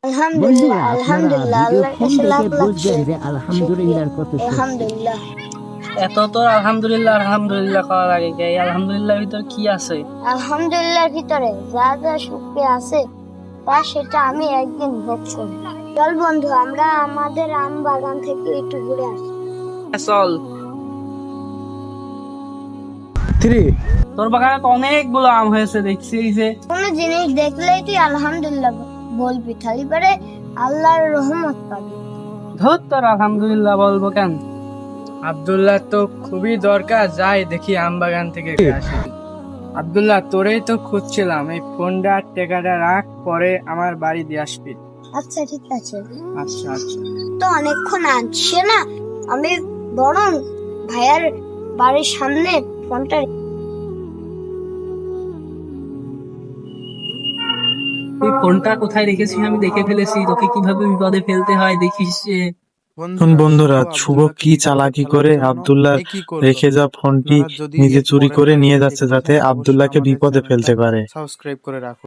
আলহামদুলিল্লাহ, বন্ধুরা, আপনারা আলহামদুলিল্লাহ, ভিডিও আল্লাহর ফুল কাছে লাখ দেখে লাখ বুঝবেন যে আলহামদুলিল্লাহর কত শক্তি। আলহামদুলিল্লাহ। এত তো আলহামদুলিল্লাহ আলহামদুলিল্লাহ করার আগে এই আলহামদুলিল্লাহর ভিতর কি আছে? আলহামদুলিল্লাহর ভিতরে যা যা শক্তি আছে তা সেটা আমি একদিন ভোগ করব। চল বন্ধু, আমরা আমাদের আম বাগান থেকে একটু ঘুরে আসি। চল, তোর বাগানে তো অনেকগুলো আম হয়েছে দেখছি। এই যে কোনো জিনিস দেখলেই তুই আলহামদুলিল্লাহ বলবি, তাহলে পরে আল্লাহর রহমত পাবি। ধর তোর আলহামদুলিল্লাহ বলবো কেন? আব্দুল্লাহ তো খুবই দরকার, যাই দেখি আম বাগান থেকে ঘুরে আসি। আব্দুল্লাহ, তোরেই তো খুঁজছিলাম। এই ফোনটা টেকাটা রাখ, পরে আমার বাড়ি দিয়ে আসবি। আচ্ছা ঠিক আছে। আচ্ছা আচ্ছা। তো অনেকক্ষণ আসছে না, আমি বরং ভাইয়ার বাড়ির সামনে ফোনটা তুই ফোনটা কোথায় রেখেছিস আমি দেখে ফেলেছি। তোকে কিভাবে বিপদে ফেলতে হয় দেখিস। বন্ধুরা, শুভ কি চালাকি করে আব্দুল্লাহ রেখে যা ফোনটি নিজে চুরি করে নিয়ে যাচ্ছে, যাতে আব্দুল্লাহকে বিপদে ফেলতে পারে। সাবস্ক্রাইব করে রাখো।